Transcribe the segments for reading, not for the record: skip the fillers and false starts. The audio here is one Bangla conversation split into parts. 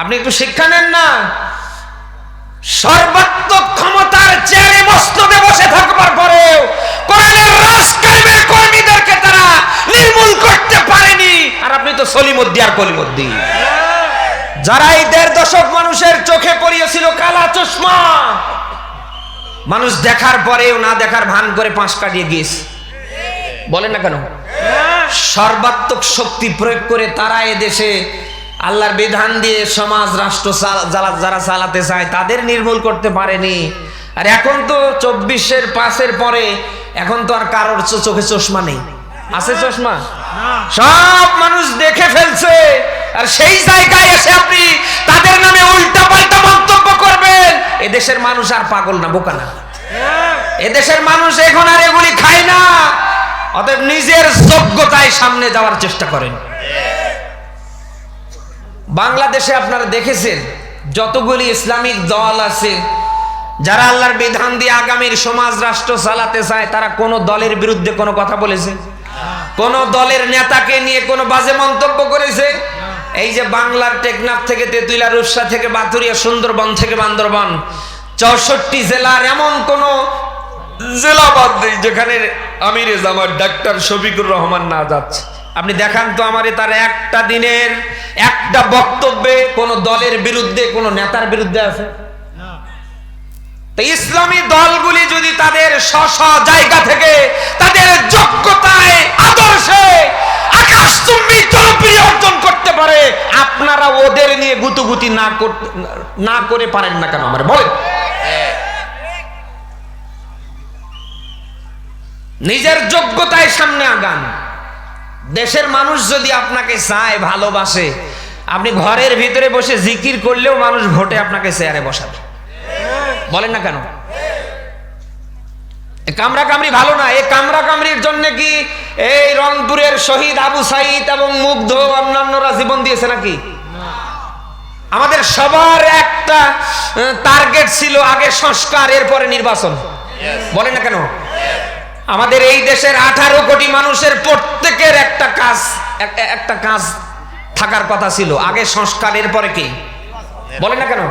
আপনি একটু শিক্ষা নেন না। সর্বাত্মক ক্ষমতার চেয়ারে মসনদে বসে থাকবার পরেও কোরআনের রাজ কায়েমের কর্মীদেরকে তারা নির্মূল করতে পারেনি। আর আপনি তো সলিমুদ্দি আর কলিমুদ্দি, যারা এই ১.৫ দশক মানুষের চোখে পড়িয়েছিল কালা চশমা, মানুষ দেখার পরেও না দেখার ভান করে পাশ কাটিয়ে গিয়েছে। বলেন না কেন? সর্বাত্মক শক্তি প্রয়োগ করে তারা এদেশে আল্লাহর বিধান দিয়ে সমাজ রাষ্ট্র যারা চালাতে চায় তাদের নির্মূল করতে পারেনি। আর এখন তো ২৪-এর ৫-এর পরে এখন তো আর কারোর চোখে চশমা নেই। আছে চশমা? সব মানুষ দেখে ফেলছে। আর সেই জায়গায় এসে আপনি তাদের নামে উল্টা পাল্টা মন্তব্য করবেন। এদেশের মানুষ আর পাগল না, বোকা না। এদেশের মানুষ এখন আর এগুলি খায় না। অতএব নিজের যোগ্যতায় সামনে যাওয়ার চেষ্টা করেন। বাংলাদেশে আপনারা দেখেছেন যতগুলি ইসলামিক দল আছে যারা আল্লাহর বিধান দিয়ে আগামীর সমাজ রাষ্ট্র চালাতে চায়, তারা কোন দলের বিরুদ্ধে কোনো কথা বলেছে? কোন দলের নেতাকে নিয়ে কোনো বাজে মন্তব্য করেছে? এই যে বাংলার টেকনাফ থেকে তেতুইলা, রূপসা থেকে বাথুরিয়া, সুন্দরবন থেকে বান্দরবান, ৬৪ জেলার এমন কোন জেলা বাদ নেই যেখানে আমিরে জামাত ডাক্তার শফিকুর রহমান না যাচ্ছে। আপনি দেখান তো আমারে তার একটা দিনের একটা বক্তব্যে কোন দলের বিরুদ্ধে, কোন নেতার বিরুদ্ধে আছে? তো ইসলামী দলগুলি যদি তাদের স্ব জায়গা থেকে তাদের যোগ্যতায় আদর্শে আকাশচুম্বী জনপ্রিয় অর্জন করতে পারে, আপনারা ওদের নিয়ে গুতুগুতি না করে পারেন না কেন? আমার বলেন। নিজের যোগ্যতায় সামনে আগান। দেশের মানুষ যদি আপনাকে চায়, ভালোবাসে, আপনি ঘরের ভিতরে বসে জিকির করলেও মানুষ ভোটে আপনাকে চেয়ারে বসাবে। বলেন না কেন? কামরা কামড়ি ভালো না। এই কামরা কামড়ির জন্য কি এই রংপুরের শহীদ আবু সাইদ এবং মুগ্ধ অন্যান্যরা জীবন দিয়েছে নাকি? আমাদের সবার একটা টার্গেট ছিল, আগে সংস্কার, এরপরে নির্বাচন। বলেন না কেন? আমাদের এই দেশের 18 কোটি মানুষের প্রত্যেকের একটা কাজ থাকার কথা ছিল, আগে সংস্কার, এরপরে কি? বলেন না কেন?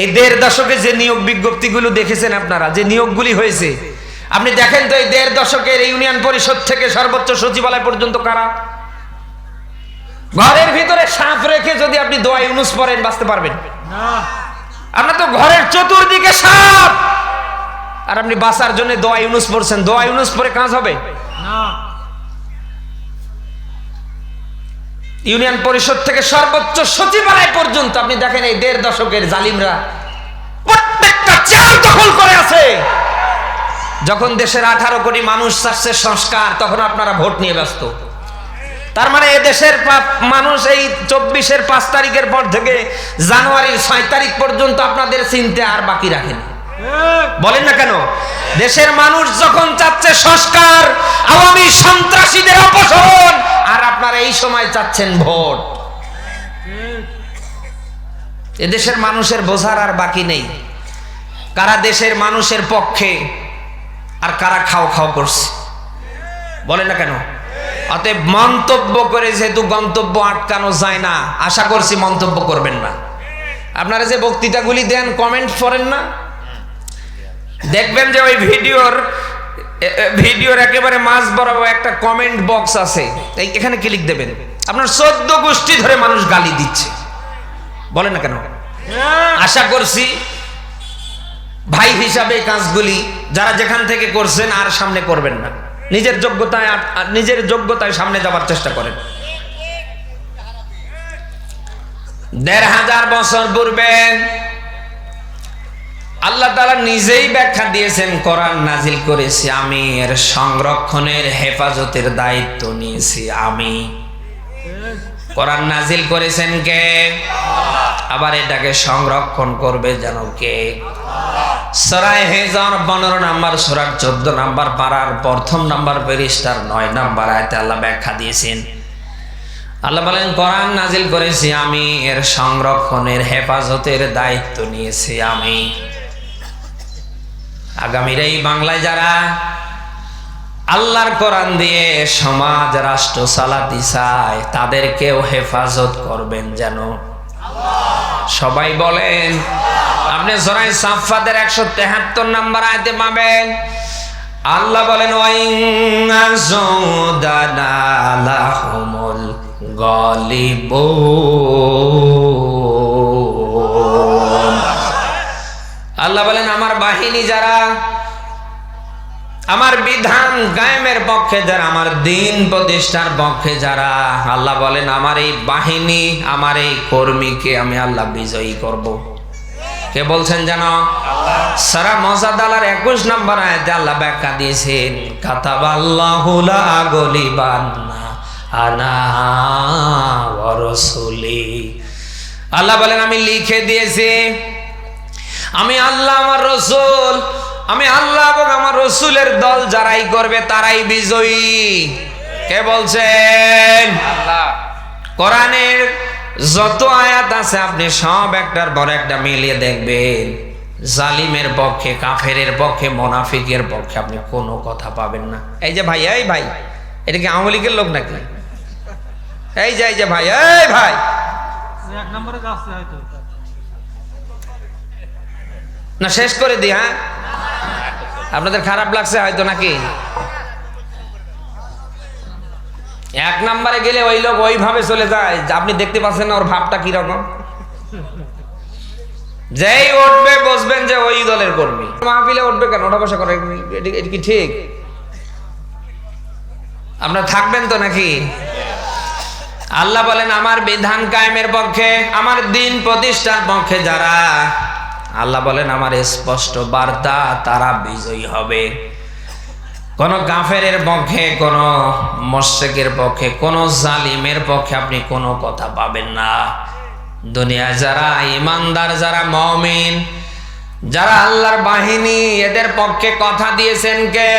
এই ১.৫ দশকে যে নিয়োগ বিজ্ঞপ্তিগুলো দেখেছেন আপনারা, যে নিয়োগগুলি হয়েছে, আপনি দেখেন তো এই ১.৫ দশকের ইউনিয়ন পরিষদ থেকে সর্বোচ্চ সচিবালয় পর্যন্ত কারা? ঘরের ভিতরে সাপ রেখে যদি আপনি দোয়া ইউনুস পড়েন, বাঁচতে পারবেন না। আপনার তো ঘরের চতুর্দিকে সাপ, আর আপনি বাঁচার জন্য দোয়া ইউনুস পড়ছেন। দোয়া ইউনুস পড়ে কাজ হবে না। ইউনিয়ন পরিষদ থেকে সর্বোচ্চ সচিবালয় পর্যন্ত আপনি দেখেন এই ১.৫ দশকের জালিমরা প্রত্যেকটা চেয়ার দখল করে আছে। যখন দেশের 18 কোটি মানুষ চাচ্ছে সংস্কার, তখন আপনারা ভোট নিয়ে ব্যস্ত। তার মানে এই দেশের মানুষ এই ২৪-এর ৫ তারিখের পর থেকে জানুয়ারির ৬ তারিখ পর্যন্ত আপনাদের চিনতে আর বাকি রাখেন। বলেন না কেন? দেশের মানুষ যখন চাচ্ছে সংস্কার, আওয়ামী সন্ত্রাসীদের অপসারণ, আর আপনারা এই সময় চাচ্ছেন ভোট। এদেশের মানুষের বোঝার আর বাকি নেই কারা দেশের মানুষের পক্ষে আর কারা খাও খাও করছে। বলেন না কেন? অতএব মন্তব্য করে যেহেতু গন্তব্য আটকানো যায় না, আশা করছি মন্তব্য করবেন না। আপনারা যে বক্তৃতাগুলি দেন, কমেন্ট করেন না, দেখবেন যে ওই ভিডিওর একেবারে মাঝ বরাবর একটা কমেন্ট বক্স আছে, এখানে ক্লিক দেবেন, আপনার 14 গোষ্ঠী ধরে মানুষ গালি দিচ্ছে। বলেন না কেন? আশা করছি ভাই হিসাবে কাজগুলি যারা যেখান থেকে করছেন আর সামনে করবেন না। নিজের যোগ্যতায় সামনে যাওয়ার চেষ্টা করেন। ১৫০০ বছর পূর্বে আল্লাহ তাআলা নিজেই ব্যাখ্যা দিয়েছেন, কোরআন নাজিল করেছি আমি, এর সংরক্ষণের হেফাজতের দায়িত্ব নিয়েছি আমি। কোরআন নাজিল করেছেন কে? আবার এটাকে সংরক্ষণ করবে যেন কে? সূরা হিজর 15 নম্বর সূরার 14 নম্বর পারার 1ম নম্বর পৃষ্ঠার 9 নম্বর আয়াতে আল্লাহ ব্যাখ্যা দিয়েছেন। আল্লাহ বলেন, কোরআন নাজিল করেছি আমি, এর সংরক্ষণের হেফাজতের দায়িত্ব নিয়েছি আমি। আগামীর এই বাংলায় যারা আল্লাহর কোরআন দিয়ে সমাজ রাষ্ট্র চালাতে চায়, তাদেরকেও হেফাজত করবেন যেন সবাই বলেন। আপনি সূরা সাফফাতের 173 নম্বর আয়াতে পাবেন, আল্লাহ বলেন ওয়াইন্নাজুদানা লাহুমুল গালিবুন। আল্লাহ বলেন আমার বাহিনী যারা, আমার বিধান কায়েমের পক্ষে যারা, আমার দিন প্রতিষ্ঠার পক্ষে যারা, আল্লাহ বলেন আমার এই বাহিনী, আমার এই কর্মীকে আমি আল্লাহ বিজয়ী করব। কে বলছেন জানো? সূরা মুজাদালার 21 নম্বর আয়াতে আল্লাহ ব্যাখ্যা দিয়েছেন, কাতাবাল্লাহু লা গলিবান্না আনা ওয়া রাসূলি। আল্লাহ বলেন আমি লিখে দিয়েছি, আমি আল্লাহ, আমার রাসূল, আমি আল্লাহ এবং আমার রাসূলের দল যারাই করবে তারাই বিজয়ী। কে বলছেন? আল্লাহ। কোরআনের যত আয়াত আছে আপনি সব একটার পর একটা মিলিয়ে দেখবেন, জালিমের পক্ষে, কাফেরের পক্ষে, মুনাফিকের পক্ষে আপনি কোনো কথা পাবেন না। এই যে ভাই, এই ভাই, এটা কি আওয়ামী লীগের লোক নাকি? এই যে ভাই, এই ভাই, এক নম্বরে যাচ্ছে হয়তো না, শেষ করে দি। হ্যাঁ, আপনাদের খারাপ লাগছে হয়তো নাকি? এক নম্বরে গেলে ওই লোক ওইভাবে চলে যায়, আপনি দেখতে পাচ্ছেন না ওর ভাবটা কিরকম। যেই উঠবে বসবেন যে ওই দলের কর্মী। মাহফিলে উঠবে কেন? ওঠা বসা করে, এটা কি ঠিক? আপনারা থাকবেন তো নাকি? আল্লাহ বলেন আমার বিধান কায়েমের পক্ষে, আমার দিন প্রতিষ্ঠার পক্ষে যারা, আল্লাহ বলেন আমার স্পষ্ট বার্তা, তারা বিজয়ী হবে। কোন কাফেরের পক্ষে, কোন মুশরিকের পক্ষে, কোন জালিমের পক্ষে আপনি কোনো কথা পাবেন না। দুনিয়া যারা ঈমানদার, যারা মুমিন, যারা আল্লাহর বাহিনী, এদের পক্ষে কথা দিয়েছেন কে?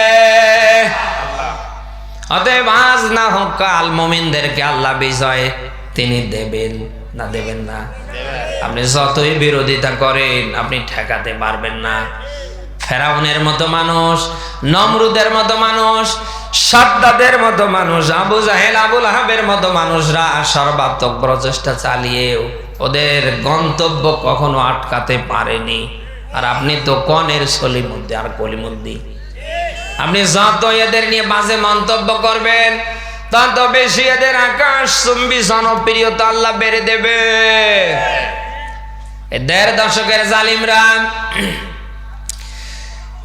অতএব আজ না হোক কাল মুমিনদেরকে আল্লাহ বিজয় তিনি দেবেন না দেবেন না? আপনি যতই বিরোধিতা করেন আপনি ঠেকাতে পারবেন না। ফেরাউনের মতো মানুষ, নমরুদের মতো মানুষ, সাদ্দাদের মতো মানুষ, আবু জাহেল, আবুল আহাবের মতো মানুষরা সর্বাত্মক প্রচেষ্টা চালিয়েও ওদের গন্তব্য কখনো আটকাতে পারেনি। আর আপনি তো কনের সলিমুদ্দি আর কলিমুদ্দি। আপনি যত এদের নিয়ে বাজে মন্তব্য করবেন তত বেশি এদের আকাশ চুম্বি জনপ্রিয়তা আল্লাহ বেড়ে দেবে। ১.৫ দশকের জালিমরা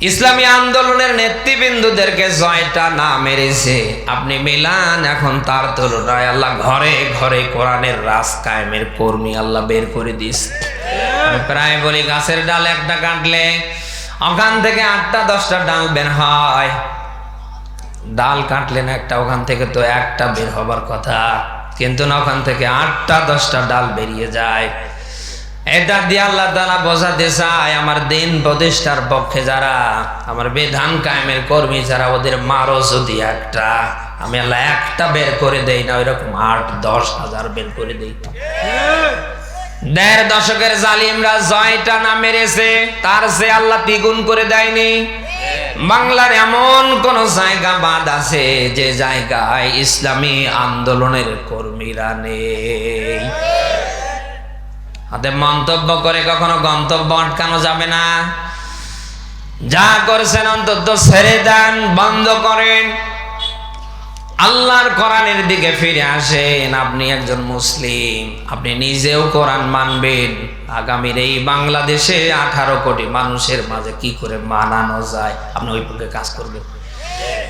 ইসলামী আন্দোলনের নেতৃবৃন্দদেরকে জয়টা না মেরেছে, আপনি মিলান এখন তার তুলনায় আল্লাহ ঘরে ঘরে কোরআনের রাজ কায়েমের কর্মী আল্লাহ বের করে দিস। প্রায় বলি গাছের ডাল একটা কাটলে ওখান থেকে ৮টা 10টা ডাল বের হয়। ডাল কাটলেন একটা, ওখান থেকে তো একটা বের হবার কথা, কিন্তু না, ওখান থেকে ৮টা 10টা ডাল বেরিয়ে যায়। এটা দিয়ে আল্লাহ তাআলা বোঝাতে চায় আমার দিন প্রতিষ্ঠার পক্ষে যারা, আমার বিধান কায়েমের কর্মী যারা, ওদের মারো যদি একটা, আমি আল্লাহ একটা বের করে দেই না, ওইরকম ৮-১০ হাজার বের করে দেই। ১.৫ দশকের জালিমরা জয়টা না মেরেছে, তার সে আল্লাহ দ্বিগুণ করে দেয়নি। বাংলার এমন কোন জায়গা বাদ আছে যে জায়গায় ইসলামী আন্দোলনের কর্মীরা নেই? হাতে মন্তব্য করে কখনো গন্তব্য আটকানো যাবে না। যা করছেন অন্তত ছেড়ে দেন, বন্ধ করেন, আল্লাহর কোরআনের দিকে ফিরে আসেন। আপনি একজন মুসলিম, আপনি নিজেও কোরআন মানবেন। আগামীর এই বাংলাদেশে 18 কোটি মানুষের মাঝে কি করে মানানো যায় আপনি ওই পক্ষে কাজ করবেন।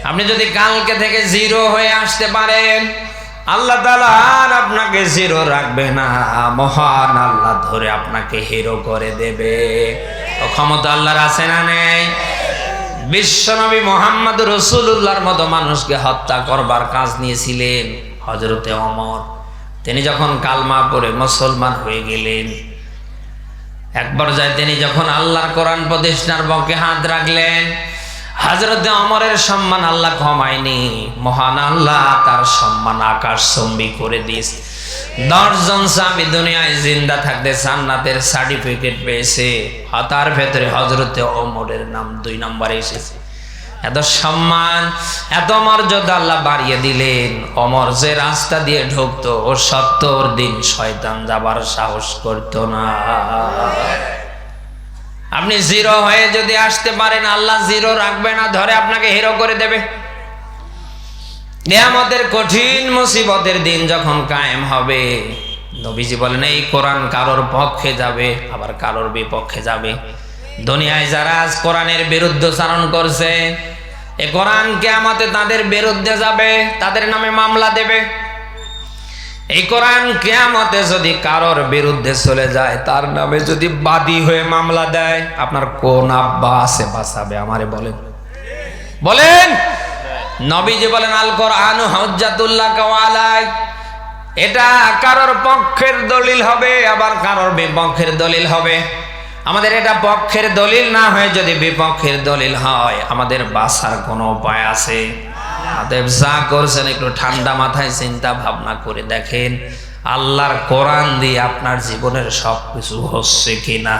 আপনি যদি কালকে থেকে জিরো হয়ে আসতে পারেন, আল্লাহ তাআলা আর আপনাকে জিরো রাখবে না, মহান আল্লাহ ধরে আপনাকে হিরো করে দেবে। ও ক্ষমতা আল্লাহর আছে না নেই? বিশ্বনবী মুহাম্মদ রাসূলুল্লাহর মতো মানুষকে হত্যা করবার কাজ নিয়েছিলেন হযরতে ওমর। তিনি যখন কালমা পড়ে মুসলমান হয়ে গেলেন, এক পর্যায়ে তিনি যখন আল্লাহর কোরআন প্রতিষ্ঠার পক্ষে হাত রাখলেন, হযরতে ওমরের সম্মান আল্লাহ কমায়নি, মহান আল্লাহ তার সম্মান আকাশচুম্বী করে দিস। 10 জন সাহাবী দুনিয়ায় জিন্দা থাকতে জান্নাতের সার্টিফিকেট পেয়েছে, তার ভেতরে হযরতে ওমরের নাম 2 নম্বরে এসেছে। এত সম্মান, এত মর্যাদা আল্লাহ বাড়িয়ে দিলেন। ওমর যে রাস্তা দিয়ে ঢুকতো ও 70 দিন শয়তান যাবার সাহস করতো না। আপনি জিরো হয়ে যদি আসতে পারেন, আল্লাহ জিরো রাখবে না, ধরে আপনাকে হিরো করে দেবে। কিয়ামতের কঠিন মুসিবতের দিন যখন কায়েম হবে, নবীজি বলেন এই কোরআন কারোর পক্ষে যাবে, আবার কারোর বিপক্ষে যাবে। দুনিয়ায় যারা আজ কোরআনের বিরুদ্ধাচরণ করছে, এই কোরআন কিয়ামতে তাদের বিরুদ্ধে যাবে, তাদের নামে মামলা দেবে। এই কোরআন কিয়ামতে যদি কারোর বিরুদ্ধে চলে যায়, তার নামে যদি বাদী হয়ে মামলা দেয়, আপনার কোন আব্বা আছে বাঁচাবে? আমারে বলেন, বলেন। নবীজি বলেন আল কোরআন হুজ্জাতুল্লাহ আলাইক, এটা কারোর পক্ষের দলিল হবে, আবার কারোর বিপক্ষের দলিল হবে। আমাদের এটা পক্ষের দলিল না হয়ে যদি বিপক্ষের দলিল হয়, আমাদের বাঁচার কোনো উপায় আছে? অতএব যা করছেন একটু ঠান্ডা মাথায় চিন্তা ভাবনা করে দেখেন, আল্লাহর কোরআন দিয়ে আপনার জীবনের সবকিছু হচ্ছে কিনা।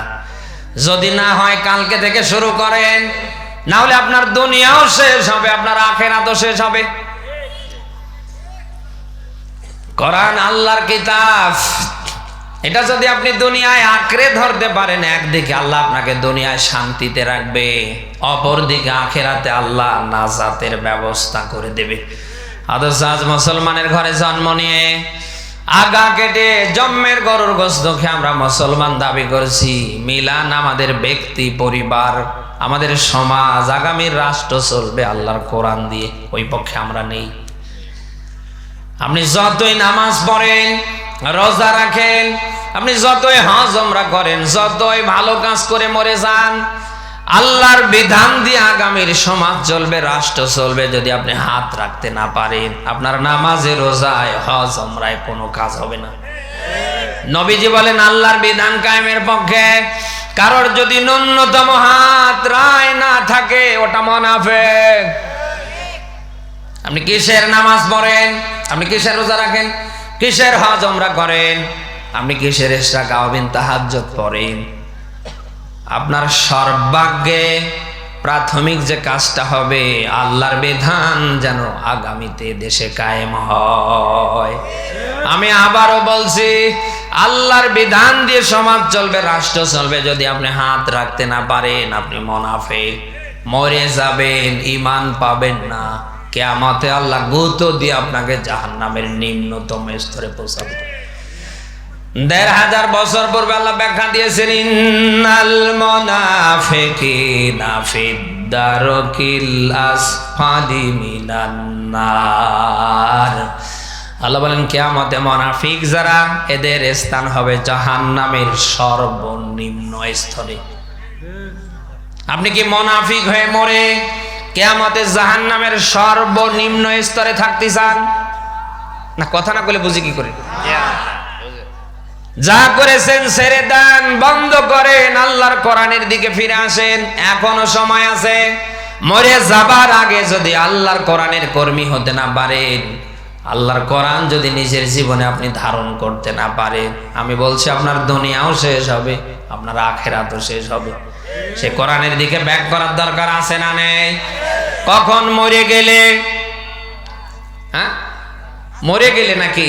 যদি না হয় কালকে থেকে শুরু করেন, না হলে আপনার দুনিয়াও শেষ হবে, আপনার আখিরাতও শেষ হবে। কোরআন আল্লাহর কিতাব, এটা যদি আপনি দুনিয়ায় আঁকড়ে ধরতে পারেন, একদিকে আল্লাহ আপনাকে দুনিয়ায় শান্তিতে রাখবে, অপরদিকে আখিরাতে আল্লাহ নাজাতের ব্যবস্থা করে দেবে। অথচ আজ মুসলমানের ঘরে জন্ম নিয়ে আগা কেটে জন্মের গরুর গোশত খেয়ে আমরা মুসলমান দাবি করছি। মিলান আমাদের ব্যক্তি, পরিবার, আমাদের সমাজ, আগামীর রাষ্ট্র চলবে আল্লাহর কোরআন দিয়ে, ওই পক্ষে আমরা নেই। আপনি যতই নামাজ পড়েন, রোজা রাখেন, আপনি যতই হজ ওমরা করেন, যতই ভালো কাজ করে মরে যান, আল্লাহর বিধান দিয়ে আগামীর সমাজ চলবে, রাষ্ট্র চলবে, যদি আপনি হাত রাখতে না পারেন, আপনার নামাজে, রোজায়, হজ ওমরায় কোনো কাজ হবে না। নবীজি বলেন আল্লাহর বিধান কায়েমের পক্ষে কারোর যদি ন্যূনতম হাত রায় না থাকে, ওটা মুনাফিক। আপনি কিসের নামাজ পড়েন, আপনি কিসের রোজা রাখেন, কিসের হজ ওমরা করেন, আপনি কিসের ইশরাক আওয়াবিন তাহাজ্জুদ পড়েন, আপনার সর্বাগ্যে প্রাথমিক যে কাজটা হবে, আল্লাহর বিধান যেন আগামীতে দেশে কায়েম হয়। আমি আবারও বলছি, আল্লাহর বিধান দিয়ে সমাজ চলবে, রাষ্ট্র চলবে, যদি আপনি হাত রাখতে না পারেন, আপনি মুনাফিক, মরে যাবেন, ঈমান পাবেন না। কিয়ামতে আল্লাহ গুঁতো দিয়ে আপনাকে জাহান্নামের নিম্নতম স্তরে পৌঁছাবে। ১৫০০ বছর পূর্বে আল্লাহ ব্যাখ্যা দিয়েছেন, ইন্নাল মুনাফিকিনা ফিদ-দারকিল আসফালি মিনান নার। আল্লাহ বলেন কিয়ামতে মুনাফিক যারা, এদের স্থান হবে জাহান্নামের সর্বনিম্ন স্তরে। আপনি কি মুনাফিক হয়ে মরে কিয়ামতে জাহান্নামের সর্বনিম্ন স্তরে থাকতে চান? না, কথা না বলে বুঝি কি করে? যা করেছেন ছেড়ে দেন, বন্ধ করেন, আল্লাহর কোরআনের দিকে ফিরে আসেন, এখনো সময় আছে। মরে যাবার আগে যদি আল্লাহর কোরআনের কর্মী হতে না পারেন, আল্লাহর কোরআন যদি নিজের জীবনে আপনি ধারণ করতে না পারেন, আমি বলছি আপনার দুনিয়াও শেষ হবে, আপনার আখিরাতও শেষ হবে। সে কোরআনের দিকে ব্যাক করার দরকার আছে না নেই? কখন মরে গেলে, হ্যাঁ মরে গেলে নাকি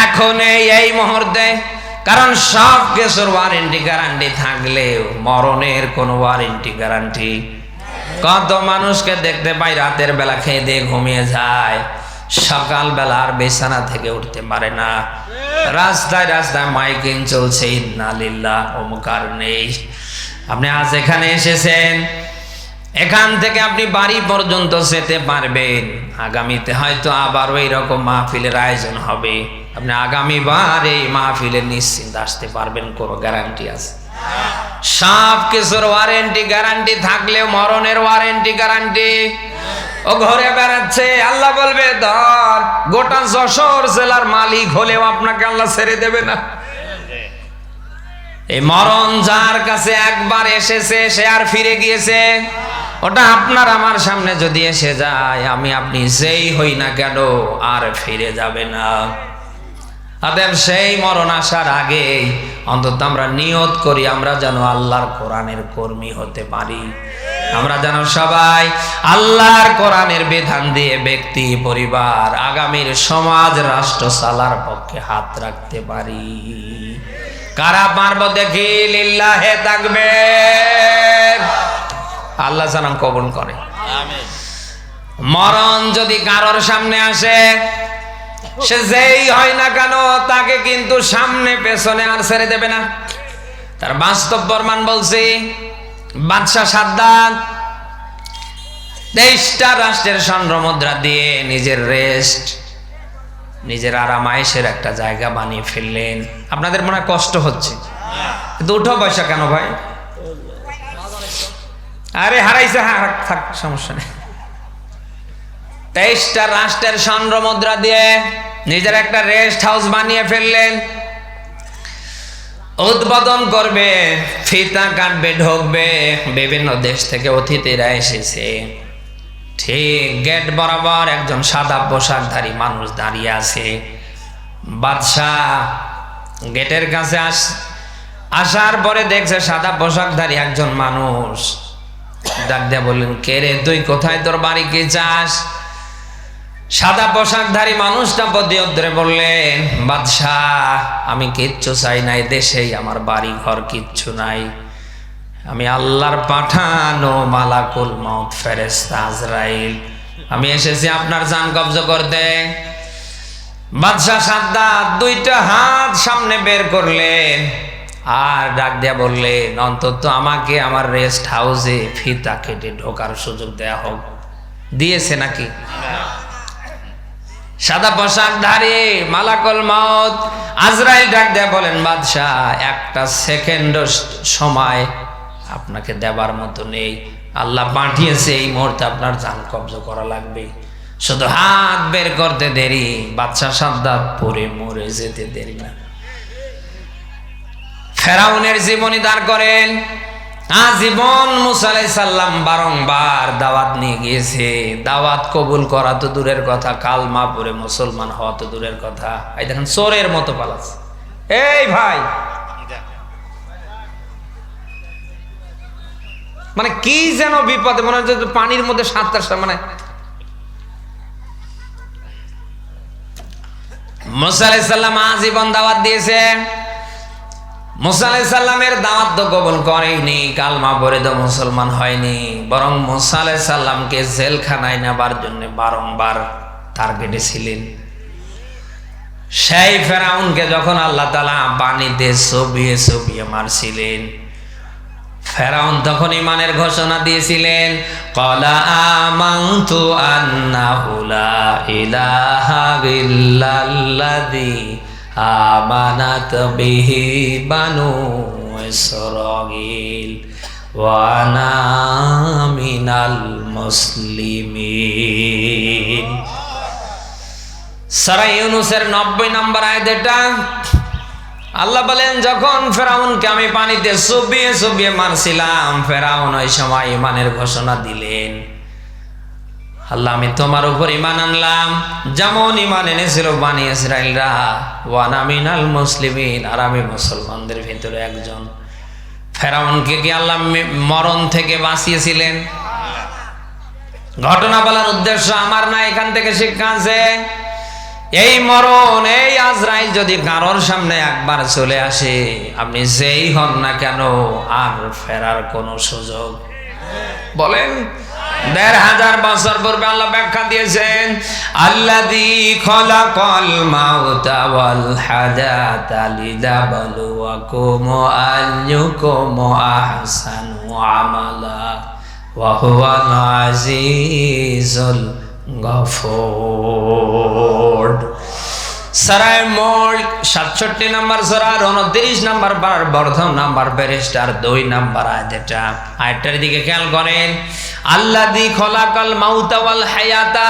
এখন এই মুহূর্তে? কারণ সব কিছুর ওয়ারেন্টি গ্যারান্টি থাকলেও মরণের কোনো ওয়ারেন্টি গ্যারান্টি। কত মানুষকে দেখতে পাই রাতের বেলা খেয়ে দিয়ে ঘুমিয়ে যায়, সকাল বেলা আর বিছানা থেকে উঠতে পারে না। রাস্তায় রাস্তায় মাইকিং চলছে, ইন্না লিল্লাহ, অমুক আর নেই। আপনি আজ এখানে এসেছেন, এখান থেকে আপনি বাড়ি পর্যন্ত যেতে পারবেন। আগামীতে হয়তো আবার ওই রকম মাহফিলের আয়োজন হবে, আপনি আগামীবার এই মাহফিলে নিশ্চিন্ত আসতে পারবেন, কোনো গ্যারান্টি আছে? সব কিছুর ওয়ারেন্টি গ্যারান্টি থাকলেও মরণের ওয়ারেন্টি গ্যারান্টি। ও ঘুরে বেড়াচ্ছে, আল্লাহ বলবে ধর, গোটা যশোর জেলার মালিক হলেও আপনাকে আল্লাহ ছেড়ে দেবে না। এই মরণ যার কাছে একবার এসেছে, সে আর ফিরে গিয়েছে। ওটা আপনার আমার সামনে যদি এসে যায়, আমি আপনি যেই হই না কেন, আর ফিরে যাবে না। অতএব সেই মরণ আসার আগে অন্তত আমরা নিয়ত করি, আমরা যেন আল্লাহর কোরআনের কর্মী হতে পারি। আমরা যেন সবাই আল্লাহর কোরআনের বিধান দিয়ে ব্যক্তি, পরিবার, আগামীর সমাজ, রাষ্ট্র চালার পক্ষে হাত রাখতে পারি। কারা পারব দেখি? লিল্লাহে তাকবীর। আল্লাহ যেন কবুল করে। আমিন। মরণ যদি কারোর সামনে আসে, সে যেই হয় না কেন, তাকে কিন্তু সামনে পেছনে আর ছেড়ে দেবে না। তার বাস্তব প্রমাণ বলছি। বাদশাহ সাদ্দাত 23টা রাষ্ট্রের স্বর্ণ মুদ্রা দিয়ে নিজের রেস্ট, নিজের আরামায়েশের একটা জায়গা বানিয়ে ফেললেন। আপনাদের মনে হয় কষ্ট হচ্ছে, কিন্তু উঠো পয়সা কেন ভাই? আরে হারাইছে, থাক, সমস্যা নেই। 23টা রাষ্ট্রের স্বর্ণ মুদ্রা দিয়ে নিজের একটা রেস্ট হাউস বানিয়ে ফেললেন। উদ্বোধন করবে, ফিতা কাটবে, ঢুকবে, বিভিন্ন দেশ থেকে অতিথিরা এসেছে। ঠিক গেট বরাবর একজন সাদা পোশাকধারী মানুষ দাঁড়িয়ে আছে। বাদশাহ গেটের কাছে আসার পরে দেখছে সাদা পোশাকধারী একজন মানুষ। ডাক দিয়ে বললেন, কে রে তুই? কোথায় তোর বাড়ি? কি চাস? সাদা পোশাকধারী মানুষটা প্রতিউত্তরে বললেন, বাদশাহ আমি কিচ্ছু চাই নাই, দেশেই আমার বাড়ি ঘর কিচ্ছু নাই। আমি আল্লাহর পাঠানো মালাকুল মউত ফেরেশতা আজরাইল, আমি এসেছি আপনার জান কবজ করতে। বাদশাহ সাদ্দাত 2টা হাত সামনে বের করলেন আর ডাক দিয়া বললেন, অন্তত আমাকে আমার রেস্ট হাউসে ফিতা কেটে ঢোকার সুযোগ দেয়া হোক। দিয়েছে নাকি? সাদা পোশাকধারী মালাকুল মউত আজরাইল ডাক দেয়া বলেন, বাদশাহ একটা সেকেন্ড সময় আপনাকে দেবার মতো নেই। আল্লাহ পাঠিয়েছে, এই মুহূর্তে আপনার জান কবজ করা লাগবে। শুধু হাত বের করতে দেরি, বাদশাহ সাদ্দাত পরে মরে যেতে দেরি না। ফেরাউনের জীবনী দাঁড় করেন। আজীবন মুসা আলাইহিস সালাম বারংবার দাওয়াত নিয়ে গিয়েছে। দাওয়াত কবুল করা তো দূরের কথা, কালমা পড়ে মুসলমান হওয়া তো দূরের কথা। এই দেখেন চোরের মতো পালাচ্ছে। এই ভাই, মানে কি যেন বিপদে, মনে হচ্ছে পানির মধ্যে সাঁতার, মানে মুসা আলাইহিস সালাম আজীবন দাওয়াত দিয়েছে। মুসা আলাইহিস সালামের দাওয়াত তো কবুল করেনি, কালমা পড়ে তো মুসলমান হয়নি, বরং মুসা আলাইহিস সালামকে জেলখানায় নেবার জন্য বারংবার টার্গেটে ছিলেন। সেই ফেরাউনকে যখন আল্লাহ তাআলা পানিতে চুবিয়ে চুবিয়ে মারছিলেন, ফেরাউন তখন ঈমানের ঘোষণা দিয়েছিলেন, ক্বালা আমানতু আন্নাহু লা ইলাহা ইল্লাল্লাযী আমানাত বিহি বানু ইসরাঈল ওয়া আনা মিনাল মুসলিমিন। সূরা ইউনূসের 90 নম্বর আয়াত এটা। আল্লাহ বলেন, যখন ফেরাউনকে আমি পানিতে চুবিয়ে চুবিয়ে মারছিলাম, ফেরাউন ওই সময় ঈমানের ঘোষণা দিলেন, আল্লাহ আমি তোমার উপর ঈমান আনলাম যেমন ঈমান এনেছিল বনী ইসরাঈলরা, ওয়া আনা মিনাল মুসলিমিন, আর আমি মুসলমানদের ভিতরে একজন। ফেরাউনকে কি আল্লাহ মরণ থেকে বাঁচিয়েছিলেন? ঘটনা বলার উদ্দেশ্য আমার না, এখান থেকে শিক্ষা আছে। এই মরণ, এই আজরাইল যদি কারোর সামনে একবার চলে আসে, আপনি যেই হন না কেন, আর ফেরার কোনো সুযোগ বলেন ১৫০০ বছর পূর্বে আল্লাহ ব্যাখ্যা দিয়েছেন, আল্লাযী খলাকাল মাউতা ওয়াল হায়াতা লিয়াবলুয়াকুম আইয়ুকুম আহসানু আমালা ওয়া হুয়াল আজিজুল গফুর। সূরা মুলক ৬৭ নম্বর সূরা ২৯ নম্বর প্রথম নাম্বার ব্যারিস্টার ২ নাম্বার আয়াত। এটা আয়াতটার দিকে খেয়াল করেন, আল্লাযী খলাকাল মাউতা ওয়াল হায়াতা।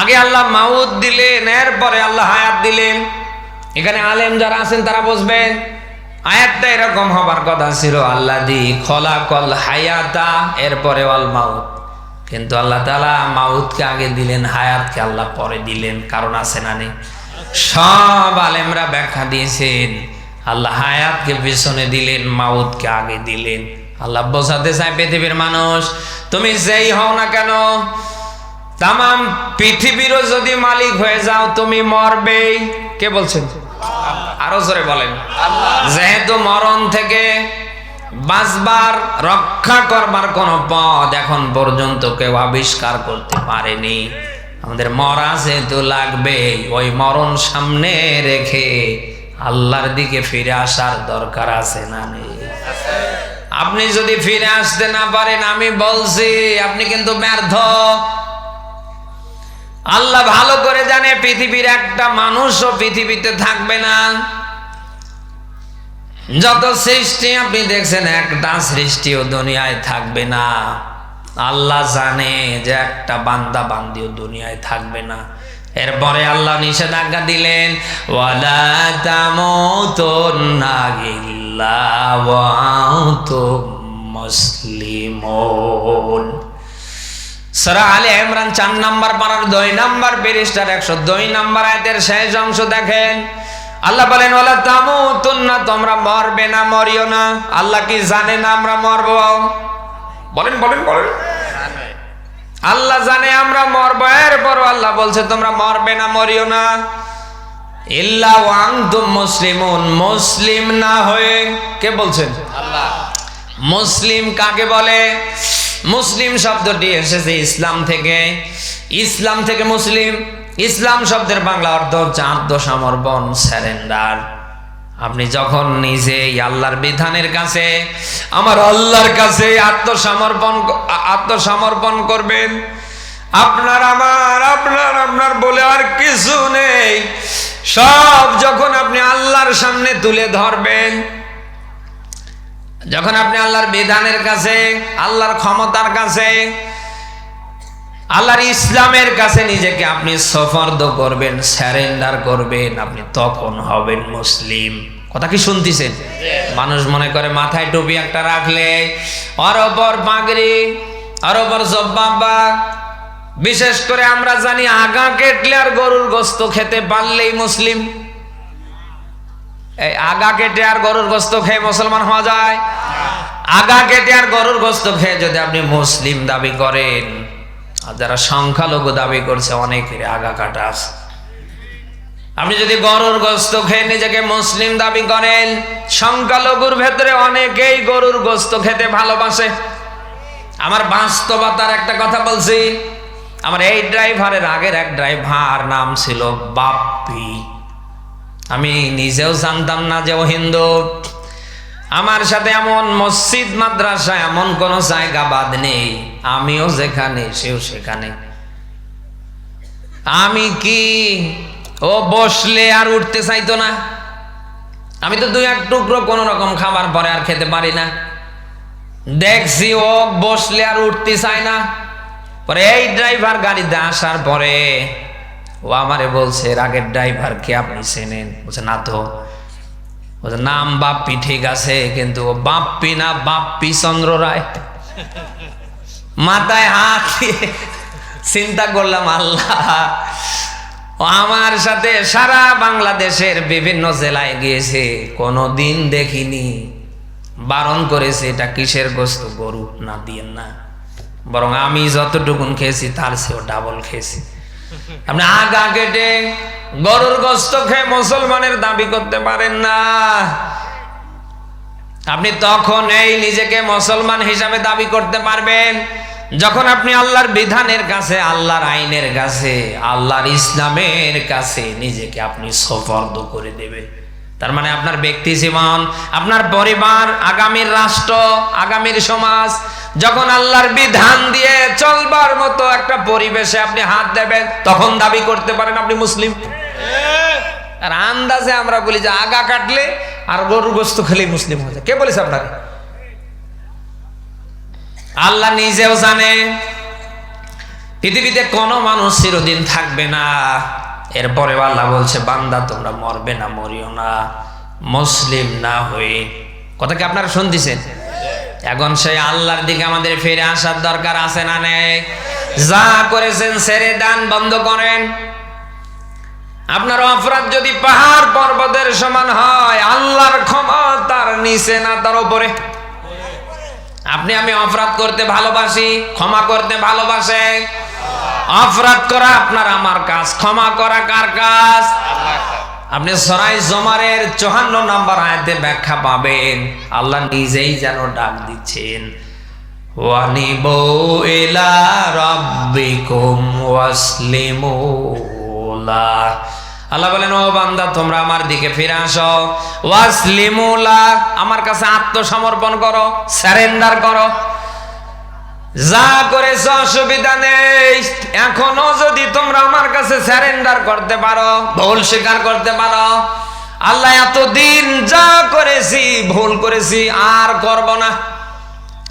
আগে আল্লাহ মাউত দিলেন, এরপরে আল্লাহ হায়াত দিলেন। এখানে আলেম যারা আছেন তারা বুঝবেন, আয়াতটা এরকম হবার কথা ছিল, আল্লাযী খলাকাল হায়াতা, এরপরে ওয়াল মাউত। কিন্তু আল্লাহ তাআলা মাউতকে আগে দিলেন, হায়াতকে আল্লাহ পরে দিলেন। কারণ আছে না নেই? সব আলেমরা ব্যাখ্যা দিয়েছেন, আল্লাহ হায়াতকে পিছনে দিলেন, মাউতকে আগে দিলেন। আল্লাহ বোঝাতে চায় পৃথিবীর মানুষ, তুমি যেই হও না কেন, তামাম পৃথিবীরও যদি মালিক হয়ে যাও তুমি মরবেই। কে বলছেন? আরো জোরে বলেন। যেহেতু মরণ থেকে বাঁচবার, রক্ষা করবার কোন পথ এখন পর্যন্ত কেউ আবিষ্কার করতে পারেনি, আমাদের মরা যেহেতু লাগবে, ওই মরণ সামনে রেখে আল্লাহর দিকে ফিরে আসার দরকার আছে না নেই? আপনি যদি ফিরে আসতে না পারেন, আমি বলছি আপনি কিন্তু ব্যর্থ। আল্লাহ ভালো করে জানে পৃথিবীর একটা মানুষও পৃথিবীতে থাকবে না। যত সৃষ্টি আপনি দেখছেন, একটা সৃষ্টিও দুনিয়ায় থাকবে না। আল্লাহ জানে যে একটা বান্দা বান্দিও দুনিয়ায় থাকবে না। এরপরে আল্লাহ নিষেধাজ্ঞা দিলেন, ওয়ালা তামুতুন্না ইল্লা ওয়া আনতুম মুসলিমুন। সূরা আলে ইমরান 4 নম্বর পারার 2 নম্বর পৃষ্ঠার 102 নম্বর আয়াতের শেষ অংশ দেখেন। আল্লাহ বলেন, ওয়ালা তামুতুন্না, তোমরা মরবে না, মরিও না। আল্লাহ কি জানে না আমরা মরব? বলেন বলেন বলেন। আল্লাহ জানে আমরা মরব, এরপর আল্লাহ বলছে তোমরা মরবে না, মরিও না। ইল্লা ওয়া আনতুম মুসলিমুন, মুসলিম না হয়ে। কে বলছেন? আল্লাহ। মুসলিম কাকে বলে? মুসলিম শব্দটি এসেছে ইসলাম থেকে। ইসলাম থেকে মুসলিম। ইসলাম শব্দের বাংলা অর্থ হচ্ছে আত্মসমর্পণ, সারেন্ডার। আপনি যখন নিজে আল্লাহর বিধানের কাছে, আমার আল্লাহর কাছে আত্মসমর্পণ করবেন, আপনার আপনার বলে আর কিছু নেই, সব যখন আপনি আল্লাহর সামনে তুলে ধরবেন, যখন আপনি আল্লাহর বিধানের কাছে, আল্লাহর ক্ষমতার কাছে, আল্লাহর ইসলামের কাছে নিজেকে আপনি সুপর্দ করবেন, সারেন্ডার করবেন, আপনি তখন হবেন মুসলিম। কথা কি শুনতেছেন? মানুষ মনে করে মাথায় টুপি একটা রাখলে, ওর ওপর পাগড়ি, ওর ওপর জব্বা, বিশেষ করে আমরা জানি আগা কেটলে আর গরুর গোস্ত খেতে পারলেই মুসলিম। এই আগা কেটে আর গরুর গোস্ত খেয়ে মুসলমান হওয়া যায়? আগা কেটে আর গরুর গোস্ত খেয়ে যদি আপনি মুসলিম দাবি করেন, আর যারা সংখ্যালঘু দাবি করছে অনেকের আগা কাটা আছে। আপনি যদি গরুর গোস্ত খেয়ে নিজেকে মুসলিম দাবি করেন, সংখ্যালঘুর ভেতরে অনেকেই গরুর গোস্ত খেতে ভালোবাসে। আমার বাস্তবতার একটা কথা বলছি। আমার এই ড্রাইভারের আগের এক ড্রাইভার নাম ছিল বাপ্পি। আমি নিজেও জানতাম না যে ও হিন্দু। আমার সাথে এমন মসজিদ মাদ্রাসা এমন কোন জায়গা বাদ নেই, আমিও যেখানে সেও সেখানে। আমি কি, ও বসলে আর উঠতে চাইতো না। আমি তো 2-1 টুকরো কোন রকম খাবার পরে আর খেতে পারি না। দেখছি ও বসলে আর উঠতে চায় না। পরে এই ড্রাইভার গাড়িতে আসার পরে ও আমারে বলছে, এর আগের ড্রাইভার কে আপনি চেনেন? বলছে না তো। বলছে নাম বাপ্পি, ঠিক আছে, কিন্তু ও বাপ্পি না, বাপ্পি চন্দ্র রায়। মাথায় হাত দিয়ে চিন্তা করলাম, আল্লাহ, ও আমার সাথে সারা বাংলাদেশের বিভিন্ন জেলায় গিয়েছে, কোনোদিন দেখিনি। বারণ করেছে এটা কিসের গোস্ত, গরু না দিয়েন না, বরং আমি যতটুকুন খেয়েছি তার চেয়েও ডাবল খেয়েছি। আপনি আগা কেটে গরুর গোস্ত খেয়ে মুসলমানের দাবি করতে পারেন না। আপনি তখন এই নিজেকে মুসলমান হিসাবে দাবি করতে পারবেন যখন আপনি আল্লাহর বিধানের কাছে, আল্লাহর আইনের কাছে, আল্লাহর ইসলামের কাছে নিজেকে আপনি সুপর্দ করে দেবেন। তার মানে আপনার ব্যক্তি জীবন, আপনার পরিবার, আগামীর রাষ্ট্র, আগামীর সমাজ যখন আল্লাহর বিধান দিয়ে চলবার মতো একটা পরিবেশে আপনি হাত দেবেন, তখন দাবি করতে পারেন আপনি মুসলিম। আর আন্দাজে আমরা বলি যে আগা কাটলে আর গরুর গোস্ত খেলেই মুসলিম হয়ে যায়। কে বলেছে আপনাকে? আল্লাহ নিজেও জানে পৃথিবীতে কোনো মানুষ চিরদিন থাকবে না। এরপরে আল্লাহ বলছে, বান্দা তোমরা মরবে না, মরিও না, মুসলিম না হয়ে। কথা কি আপনারা শুনতেছেন? এখন সেই আল্লাহর দিকে আমাদের ফিরে আসার দরকার আছে না নেই? যা করেছেন ছেড়ে দেন, বন্ধ করেন। আপনার অপরাধ যদি পাহাড় পর্বতের সমান হয়, আল্লাহর ক্ষমতার নিচে না তার উপরে। আপনি আমি অপরাধ করতে ভালোবাসি, ক্ষমা করতে ভালোবাসে। অপরাধ করা আপনার আমার কাজ, ক্ষমা করা কার কাজ? আপনি সূরা জুমারের 54 নম্বর আয়াতে ব্যাখ্যা পাবেন, আল্লাহ নিজেই যেন ডাক দিচ্ছেন, ওয়ানিবু ইলা রাব্বিকুম ওয়াসলিমু লাহ। আল্লাহ বলেন, ও বান্দা তোমরা আমার দিকে ফিরে আসো, ওয়াসলিমু লাহ, আমার কাছে আত্মসমর্পণ করো, সারেন্ডার করো। যা করেছো অসুবিধা নেই, এখনো যদি তোমরা আমার কাছে সারেন্ডার করতে পারো, ভুল স্বীকার করতে পারো, আল্লাহ এতদিন যা করেছি ভুল করেছি আর করব না।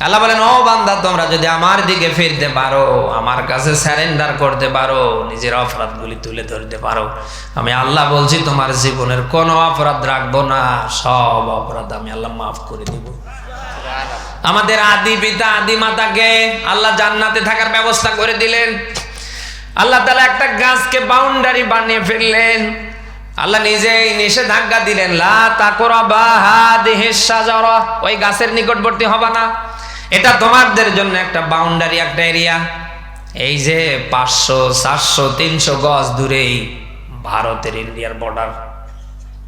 আল্লাহ বলেন, ও বান্দা তোমরা যদি আমার দিকে ফিরতে পারো, আমার কাছে সারেন্ডার করতে পারো, নিজের অপরাধগুলি তুলে ধরতে পারো, আমি আল্লাহ বলছি তোমার জীবনের কোনো অপরাধ রাখবো না, সব অপরাধ আমি আল্লাহ মাফ করে দিব। আমাদের আদি পিতা আদি মাতাকে আল্লাহ জান্নাতে থাকার ব্যবস্থা করে দিলেন। আল্লাহ তাআলা একটা গাছকে বাউন্ডারি বানিয়ে ফেললেন। আল্লাহ নিজেই নিষেধাজ্ঞা দিলেন, লা তাকরাবা হাদিহিস শাজারা, ওই গাছের নিকটবর্তী হবা না। এটা তোমাদের জন্য একটা বাউন্ডারি, একটা এরিয়া। এই যে 500 400 300 গজ দূরেই ভারতের ইন্ডিয়ার বর্ডার,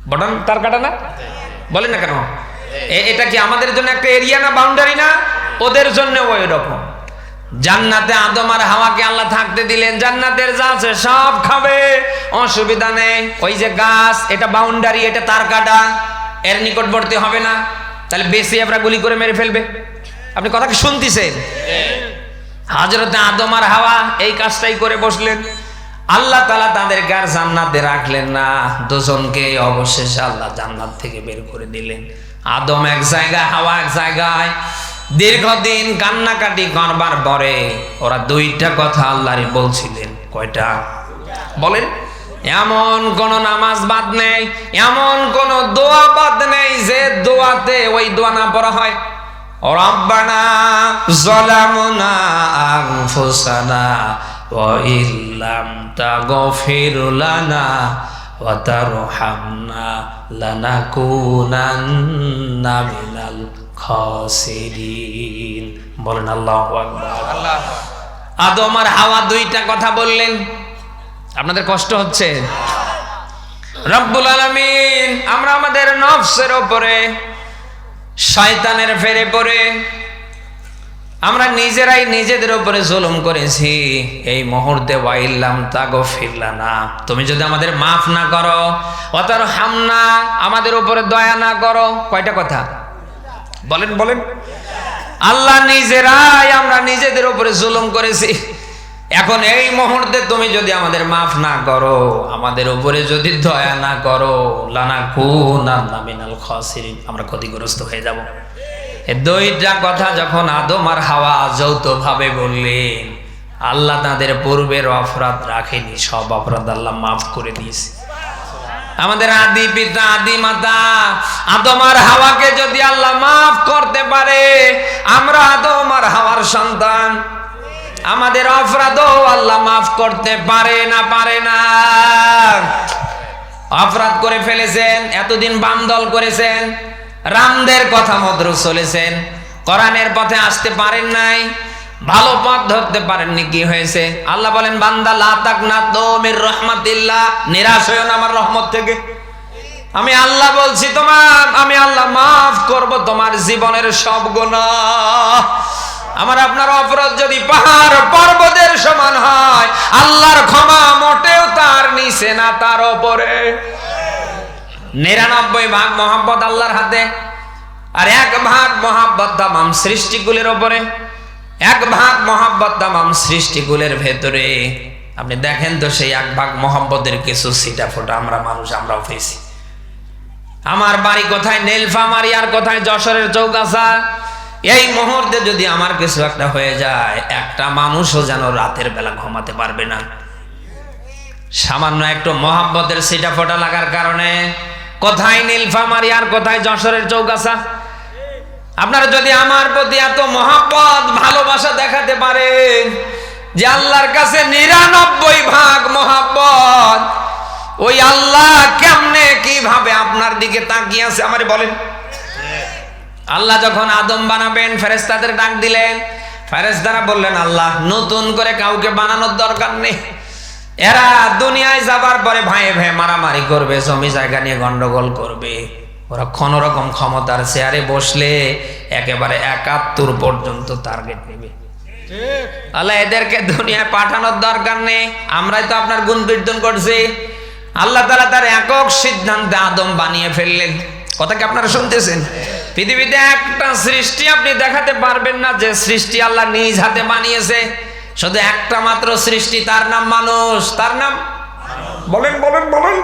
বর্ডার তার কাটা না বলেন না কেন? এটা কি আমাদের জন্য একটা এরিয়া না, বাউন্ডারি না? ওদের জন্য ওই রকম। জান্নাতে আদম আর হাওয়াকে আল্লাহ থাকতে দিলেন, জান্নাতের যা আছে সব খাবে, অসুবিধা নেই। ওই যে গাছ, এটা বাউন্ডারি, এটা তার কাটা, এর নিকটবর্তী হবে না। তাহলে বেশি আমরা গুলি করে মেরে ফেলবে। আপনি কথা কি শুনতেছেন? হযরতে আদম আর হাওয়া এই কাজটাই করে বসলেন। আল্লাহ তাআলা তাদেরকে আর জান্নাতে রাখলেন না, দুজনকে অবশেষে আল্লাহ জান্নাত থেকে বের করে দিলেন। আদম এক জায়গায়, হাওয়া এক জায়গায়। দীর্ঘদিন কান্নাকাটি করবার পরে ওরা দুইটা কথা আল্লাহরে বলছিলেন। কয়টা বলেন? এমন কোন নামাজ বাদ নেই, এমন কোন দোয়া বাদ নেই যে দোয়াতে ওই দোয়া না পড়া হয়। রব্বানা যালামনা আনফুসানা ওয়া ইল্লাম তাগফির লানা ওয়া তারহামনা লানাকুনান্না মিনাল খাসিরিন। বলেন আল্লাহু আকবার। আদম আর হাওয়া দুইটা কথা বললেন। আপনাদের কষ্ট হচ্ছে? রব্বুল আলামিন, আমরা আমাদের নফসের উপরে শয়তানের ফেরে পড়ে আমরা নিজেরাই নিজেদের উপরে জুলুম করেছি। এই মুহূর্তে ওয়াইল্লাম তাগফির লানা, তুমি যদি আমাদের মাফ না করো, ওয়া তারহামনা, আমাদের উপরে দয়া না করো। কয়টা কথা বলেন বলেন? আল্লাহ নিজেরাই আমরা নিজেদের উপরে জুলুম করেছি। এখন এই মুহূর্তে তুমি যদি আমাদের মাফ না করো, আমাদের উপরে যদি দয়া না করো, লানাকুনান্না মিনাল খাসিরিন, আমরা ক্ষতিগ্রস্ত হয়ে যাব। এই দুইটা কথা যখন আদম আর হাওয়া যৌথভাবে বললেন, আল্লাহ তাদের পূর্বের অপরাধ রাখেনি, সব অপরাধ আল্লাহ মাফ করে দিয়েছে। আমাদের আদি পিতা আদি মাতা আদম আর হাওয়াকে যদি আল্লাহ মাফ করতে পারে, আমরা আদম আর হাওয়ার সন্তান, আমাদের অপরাধও আল্লাহ মাফ করতে পারে না? পারে না? অপরাধ করে ফেলেছেন, এতদিন বাম দল করেছেন, রামদের কথা মতো চলেছেন, কোরআনের পথে আসতে পারেন নাই, ভালো পথ ধরতে পারেননি। কি হয়েছে? আল্লাহ বলেন, বান্দা লা তাকনাতু মির রাহমাতিল্লাহ, নিরাশ হয়ো না আমার রহমত থেকে। আমি আল্লাহ বলছি আমি আল্লাহ মাফ করব তোমার জীবনের সব গুনাহ। আমার আপনার অপরাধ যদি পাহাড় পর্বতের সমান হয়, আল্লাহর ক্ষমা মোটেও তার নিচে না, তার উপরে। 99 ভাগ মহব্বত আল্লাহর হাতে, আর 1 ভাগ মহব্বত তামাম সৃষ্টিকুলের উপরে, 1 ভাগ মহব্বত তামাম সৃষ্টিকুলের ভেতরে। আপনি দেখেন তো সেই 1 ভাগ মহব্বতের কিছু ছিটা ফোটা আমরা মানুষ আমরাও পেয়েছি। আমার বাড়ি কোথায় নীলফামারী, আর কোথায় যশোরের চৌগাছা। এই মুহূর্তে যদি আমার কিছু একটা হয়ে যায়, একটা মানুষও যেন রাতের বেলা ঘুমাতে পারবে না, সামান্য একটু মহব্বতের ছিটা ফোটা লাগার কারণে। কোথায় নীলফামারী আর কোথায় যশোরের চৌগাছা। আপনারা যদি আমার প্রতি এত মহব্বত ভালোবাসা দেখাতে পারেন যে আল্লাহর কাছে 99 ভাগ মহব্বত, ওই আল্লাহ কেমনে কিভাবে আপনার দিকে তাকিয়ে আছে আমারে বলেন? আল্লাহ যখন আদম বানাবেন ফেরেশতাদের ডাক দিলেন, ফেরেশতারা বললেন আল্লাহ নতুন করে কাউকে বানানোর দরকার নেই, এরা দুনিয়ায় যাবার পরে ভাইয়ে ভাইয়ে মারামারি করবে, জমি জায়গা নিয়ে গন্ডগোল করবে, ওরা কোনো রকম ক্ষমতার চেয়ারে বসলে একেবারে 71 পর্যন্ত টার্গেট নেবে। আল্লাহ এদেরকে দুনিয়ায় পাঠানোর দরকার নেই, আমরাই তো আপনার গুণ কীর্তন করছি। আল্লাহ তাআলা তার একক সিদ্ধান্তে আদম বানিয়ে ফেললেন। কথা কি আপনারা শুনতেছেন? পৃথিবীতে একটা সৃষ্টি আপনি দেখাতে পারবেন না যে সৃষ্টি আল্লাহ নিজ হাতে বানিয়েছে, শুধু একটা মাত্র সৃষ্টি, তার নাম মানুষ। তার নাম বলেন বলেন বলেন।